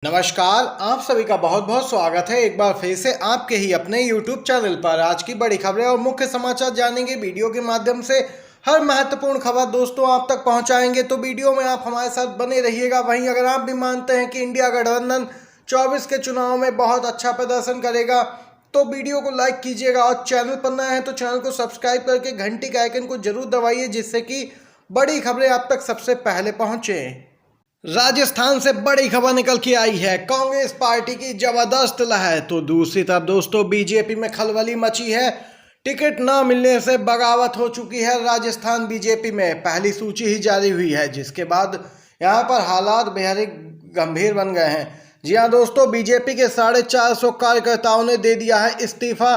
नमस्कार, आप सभी का बहुत बहुत स्वागत है एक बार फिर से आपके ही अपने YouTube चैनल पर। आज की बड़ी खबरें और मुख्य समाचार जानेंगे वीडियो के माध्यम से। हर महत्वपूर्ण खबर दोस्तों आप तक पहुंचाएंगे, तो वीडियो में आप हमारे साथ बने रहिएगा। वहीं अगर आप भी मानते हैं कि इंडिया गठबंधन 24 के चुनाव में बहुत अच्छा प्रदर्शन करेगा तो वीडियो को लाइक कीजिएगा, और चैनल पर नए हैं तो चैनल को सब्सक्राइब करके घंटी के आइकन को जरूर दबाइए, जिससे कि बड़ी खबरें आप तक सबसे पहले पहुंचे। राजस्थान से बड़ी खबर निकल के आई है, कांग्रेस पार्टी की जबरदस्त लहर। तो दूसरी तरफ दोस्तों बीजेपी में खलबली मची है। टिकट न मिलने से बगावत हो चुकी है राजस्थान बीजेपी में। पहली सूची ही जारी हुई है, जिसके बाद यहां पर हालात बेहद गंभीर बन गए हैं। जी हां दोस्तों, बीजेपी के 450 कार्यकर्ताओं ने दे दिया है इस्तीफा।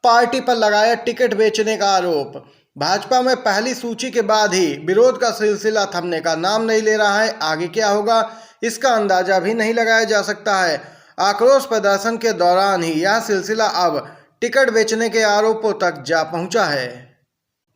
पार्टी पर लगाया टिकट बेचने का आरोप। भाजपा में पहली सूची के बाद ही विरोध का सिलसिला थमने का नाम नहीं ले रहा है। आगे क्या होगा इसका अंदाजा भी नहीं लगाया जा सकता है। आक्रोश प्रदर्शन के दौरान ही यह सिलसिला अब टिकट बेचने के आरोपों तक जा पहुंचा है।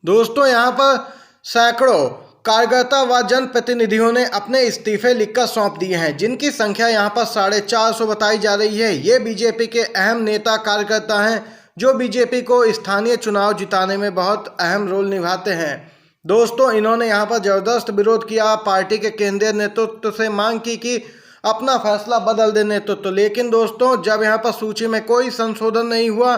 दोस्तों यहां पर सैकड़ों कार्यकर्ता व जनप्रतिनिधियों ने अपने इस्तीफे लिखकर सौंप दिए हैं, जिनकी संख्या यहां पर 450 बताई जा रही है। ये बीजेपी के अहम नेता कार्यकर्ता हैं जो बीजेपी को स्थानीय चुनाव जिताने में बहुत अहम रोल निभाते हैं। दोस्तों इन्होंने यहां पर जबरदस्त विरोध किया। पार्टी के केंद्रीय नेतृत्व से मांग की कि अपना फैसला बदल दे नेतृत्व। लेकिन दोस्तों जब यहां पर सूची में कोई संशोधन नहीं हुआ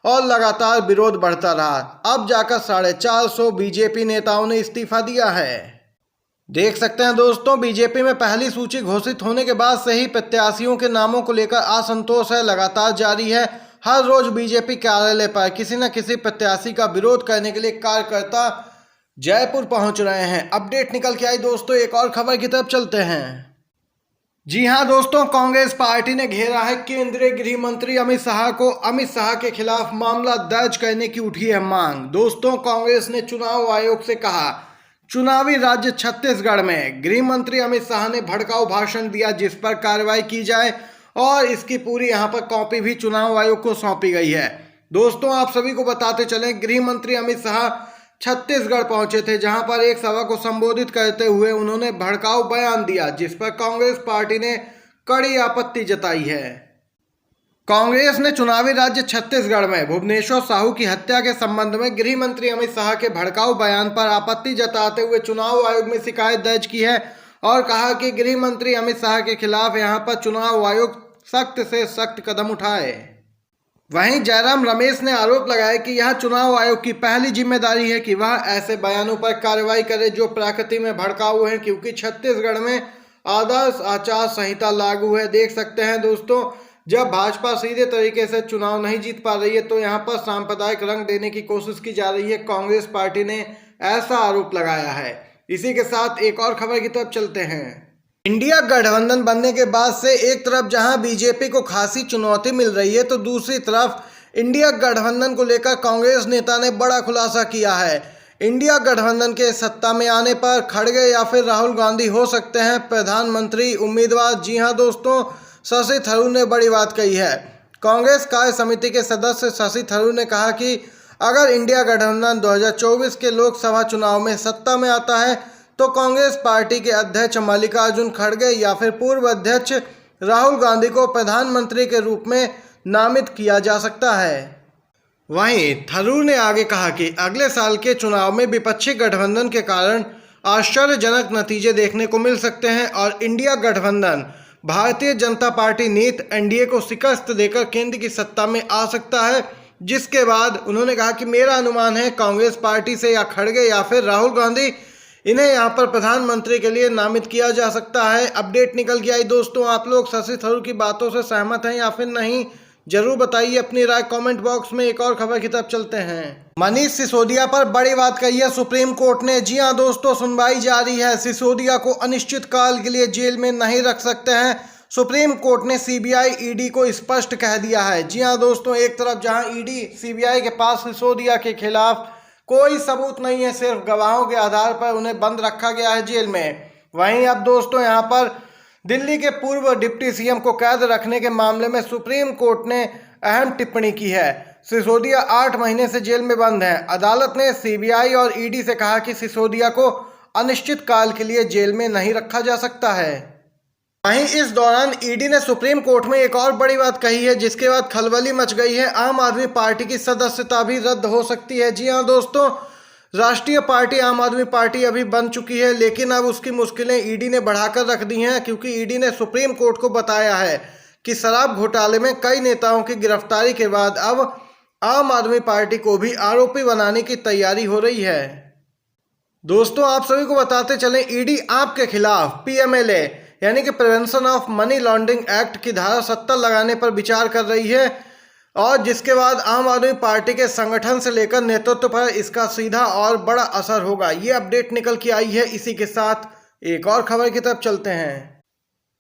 और लगातार विरोध बढ़ता रहा, अब जाकर 450 बीजेपी नेताओं ने इस्तीफा दिया है। देख सकते हैं दोस्तों, बीजेपी में पहली सूची घोषित होने के बाद से ही प्रत्याशियों के नामों को लेकर असंतोष है लगातार जारी है। हर रोज बीजेपी कार्यालय पर किसी न किसी प्रत्याशी का विरोध करने के लिए कार्यकर्ता जयपुर पहुंच रहे हैं। अपडेट निकल के आई दोस्तों, एक और खबर की तरफ चलते हैं। जी हां दोस्तों, कांग्रेस पार्टी ने घेरा है केंद्रीय गृह मंत्री अमित शाह को। अमित शाह के खिलाफ मामला दर्ज करने की उठी है मांग। दोस्तों कांग्रेस ने चुनाव आयोग से कहा, चुनावी राज्य छत्तीसगढ़ में गृह मंत्री अमित शाह ने भड़काऊ भाषण दिया, जिस पर कार्रवाई की जाए, और इसकी पूरी यहां पर कॉपी भी चुनाव आयोग को सौंपी गई है। दोस्तों आप सभी को बताते चलें, गृह मंत्री अमित शाह छत्तीसगढ़ पहुंचे थे, जहां पर एक सभा को संबोधित करते हुए उन्होंने भड़काऊ बयान दिया, जिस पर कांग्रेस पार्टी ने कड़ी आपत्ति जताई है। कांग्रेस ने चुनावी राज्य छत्तीसगढ़ में भुवनेश्वर साहू की हत्या के संबंध में गृह मंत्री अमित शाह के भड़काऊ बयान पर आपत्ति जताते हुए चुनाव आयोग में शिकायत दर्ज की है और कहा कि गृह मंत्री अमित शाह के खिलाफ यहां पर चुनाव आयोग सख्त से सख्त कदम उठाए। वहीं जयराम रमेश ने आरोप लगाया कि यह चुनाव आयोग की पहली जिम्मेदारी है कि वह ऐसे बयानों पर कार्रवाई करे जो प्रकृति में भड़काऊ हैं, क्योंकि छत्तीसगढ़ में आदर्श आचार संहिता लागू है। देख सकते हैं दोस्तों, जब भाजपा सीधे तरीके से चुनाव नहीं जीत पा रही है तो यहाँ पर सांप्रदायिक रंग देने की कोशिश की जा रही है। कांग्रेस पार्टी ने ऐसा आरोप लगाया है। इसी के साथ एक और खबर की तरफ चलते हैं। इंडिया गठबंधन बनने के बाद से एक तरफ जहां बीजेपी को खासी चुनौती मिल रही है, तो दूसरी तरफ इंडिया गठबंधन को लेकर कांग्रेस नेता ने बड़ा खुलासा किया है। इंडिया गठबंधन के सत्ता में आने पर खड़गे या फिर राहुल गांधी हो सकते हैं प्रधानमंत्री उम्मीदवार। जी हां दोस्तों, शशि थरूर ने बड़ी बात कही है। कांग्रेस कार्य समिति के सदस्य शशि थरूर ने कहा कि अगर इंडिया गठबंधन 2024 के लोकसभा चुनाव में सत्ता में आता है तो कांग्रेस पार्टी के अध्यक्ष मल्लिकार्जुन खड़गे या फिर पूर्व अध्यक्ष राहुल गांधी को प्रधानमंत्री के रूप में नामित किया जा सकता है। वहीं थरूर ने आगे कहा कि अगले साल के चुनाव में विपक्षी गठबंधन के कारण आश्चर्यजनक नतीजे देखने को मिल सकते हैं और इंडिया गठबंधन भारतीय जनता पार्टी नीत एनडीए को शिकस्त देकर केंद्र की सत्ता में आ सकता है। जिसके बाद उन्होंने कहा कि मेरा अनुमान है कांग्रेस पार्टी से या खड़गे या फिर राहुल गांधी, इन्हें यहां पर प्रधानमंत्री के लिए नामित किया जा सकता है। अपडेट निकल के आई दोस्तों, आप लोग शशि थरूर की बातों से सहमत हैं या फिर नहीं, जरूर बताइए अपनी राय कमेंट बॉक्स में। एक और खबर की तरफ चलते हैं। मनीष सिसोदिया पर बड़ी बात कही है सुप्रीम कोर्ट ने। जी हां दोस्तों, सुनवाई जारी है। सिसोदिया को अनिश्चित काल के लिए जेल में नहीं रख सकते हैं। सुप्रीम कोर्ट ने सीबीआई ईडी को स्पष्ट कह दिया है। जी हां दोस्तों, एक तरफ जहां ईडी सीबीआई के पास सिसोदिया के खिलाफ कोई सबूत नहीं है, सिर्फ गवाहों के आधार पर उन्हें बंद रखा गया है जेल में, वहीं अब दोस्तों यहां पर दिल्ली के पूर्व डिप्टी सीएम को कैद रखने के मामले में सुप्रीम कोर्ट ने अहम टिप्पणी की है। सिसोदिया 8 महीने से जेल में बंद हैं। अदालत ने सीबीआई और ईडी से कहा कि सिसोदिया को अनिश्चित काल के लिए जेल में नहीं रखा जा सकता है। वहीं इस दौरान ईडी ने सुप्रीम कोर्ट में एक और बड़ी बात कही है, जिसके बाद खलबली मच गई है। आम आदमी पार्टी की सदस्यता भी रद्द हो सकती है। जी हां दोस्तों, राष्ट्रीय पार्टी आम आदमी पार्टी अभी बन चुकी है, लेकिन अब उसकी मुश्किलें ईडी ने बढ़ाकर रख दी हैं, क्योंकि ईडी ने सुप्रीम कोर्ट को बताया है कि शराब घोटाले में कई नेताओं की गिरफ्तारी के बाद अब आम आदमी पार्टी को भी आरोपी बनाने की तैयारी हो रही है। दोस्तों, आप सभी को बताते चलें, ईडी आपके खिलाफ पीएमएलए यानी कि prevention of money laundering act की धारा 70 लगाने पर विचार कर रही है, और जिसके बाद आम आदमी पार्टी के संगठन से लेकर नेतृत्व पर इसका सीधा और बड़ा असर होगा। ये अपडेट निकल के आई है। इसी के साथ एक और खबर की तरफ चलते हैं।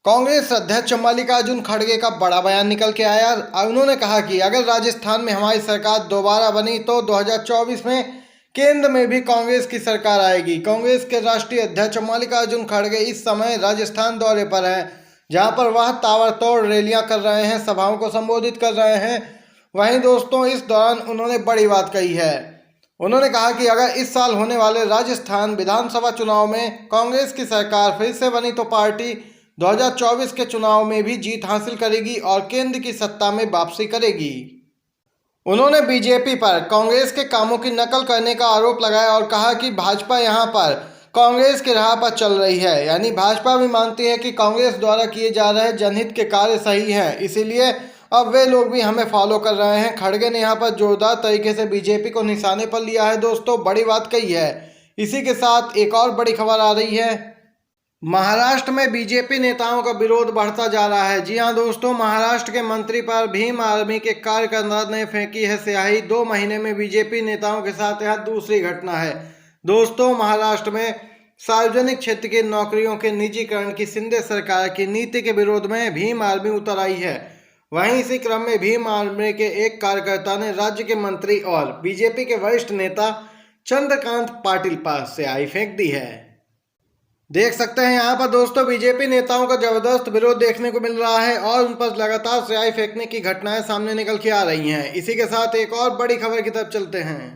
कांग्रेस अध्यक्ष मल्लिकार्जुन खड़गे का बड़ा बयान निकल के आया। उन्होंने कहा कि अगर राजस्थान में हमारी सरकार दोबारा बनी तो 2024 में केंद्र में भी कांग्रेस की सरकार आएगी। कांग्रेस के राष्ट्रीय अध्यक्ष मल्लिकार्जुन खड़गे इस समय राजस्थान दौरे पर हैं, जहां पर वह ताबड़तोड़ रैलियां कर रहे हैं, सभाओं को संबोधित कर रहे हैं। वहीं दोस्तों, इस दौरान उन्होंने बड़ी बात कही है। उन्होंने कहा कि अगर इस साल होने वाले राजस्थान विधानसभा चुनाव में कांग्रेस की सरकार फिर से बनी तो पार्टी 2024 के चुनाव में भी जीत हासिल करेगी और केंद्र की सत्ता में वापसी करेगी। उन्होंने बीजेपी पर कांग्रेस के कामों की नकल करने का आरोप लगाया और कहा कि भाजपा यहां पर कांग्रेस की राह पर चल रही है, यानी भाजपा भी मानती है कि कांग्रेस द्वारा किए जा रहे जनहित के कार्य सही हैं, इसीलिए अब वे लोग भी हमें फॉलो कर रहे हैं। खड़गे ने यहां पर जोरदार तरीके से बीजेपी को निशाने पर लिया है। दोस्तों, बड़ी बात कही है। इसी के साथ एक और बड़ी खबर आ रही है। महाराष्ट्र में बीजेपी नेताओं का विरोध बढ़ता जा रहा है। जी हां दोस्तों, महाराष्ट्र के मंत्री पर भीम आर्मी के कार्यकर्ता ने फेंकी है स्याही। 2 महीने में बीजेपी नेताओं के साथ यह दूसरी घटना है। दोस्तों, महाराष्ट्र में सार्वजनिक क्षेत्र की नौकरियों के निजीकरण की शिंदे सरकार की नीति के विरोध में भीम आर्मी उतर आई है। वहीं इसी क्रम में भीम आर्मी के एक कार्यकर्ता ने राज्य के मंत्री और बीजेपी के वरिष्ठ नेता चंद्रकांत पाटिल पर स्याही फेंक दी है। देख सकते हैं यहाँ पर दोस्तों, बीजेपी नेताओं का जबरदस्त विरोध देखने को मिल रहा है और उन पर लगातार स्याही फेंकने की घटनाएं सामने निकल के आ रही हैं। इसी के साथ एक और बड़ी खबर की तरफ चलते हैं।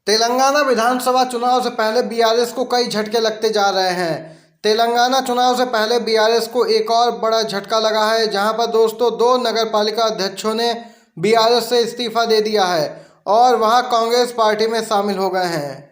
तेलंगाना विधानसभा चुनाव से पहले बीआरएस को कई झटके लगते जा रहे हैं। तेलंगाना चुनाव से पहले बीआरएस को एक और बड़ा झटका लगा है, जहां पर दोस्तों 2 नगर पालिका अध्यक्षों ने बीआरएस से इस्तीफा दे दिया है और वहां कांग्रेस पार्टी में शामिल हो गए हैं।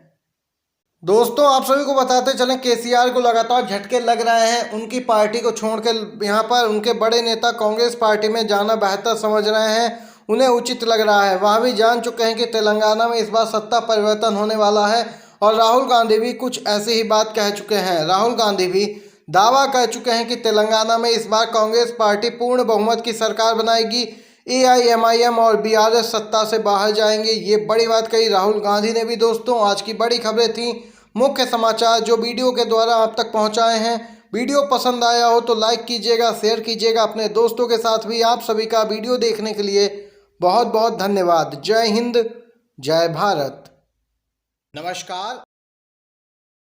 दोस्तों, आप सभी को बताते चलें, केसीआर को लगातार झटके लग रहे हैं। उनकी पार्टी को छोड़कर यहाँ पर उनके बड़े नेता कांग्रेस पार्टी में जाना बेहतर समझ रहे हैं, उन्हें उचित लग रहा है। वह भी जान चुके हैं कि तेलंगाना में इस बार सत्ता परिवर्तन होने वाला है और राहुल गांधी भी कुछ ऐसी ही बात कह चुके हैं। राहुल गांधी भी दावा कर चुके हैं कि तेलंगाना में इस बार कांग्रेस पार्टी पूर्ण बहुमत की सरकार बनाएगी, एआईएमआईएम और बीआरएस सत्ता से बाहर जाएंगे। ये बड़ी बात कही राहुल गांधी ने भी। दोस्तों, आज की बड़ी खबरें थी, मुख्य समाचार जो वीडियो के द्वारा आप तक पहुंचाए हैं। वीडियो पसंद आया हो तो लाइक कीजिएगा, शेयर कीजिएगा अपने दोस्तों के साथ भी। आप सभी का वीडियो देखने के लिए बहुत बहुत धन्यवाद। जय हिंद, जय भारत, नमस्कार।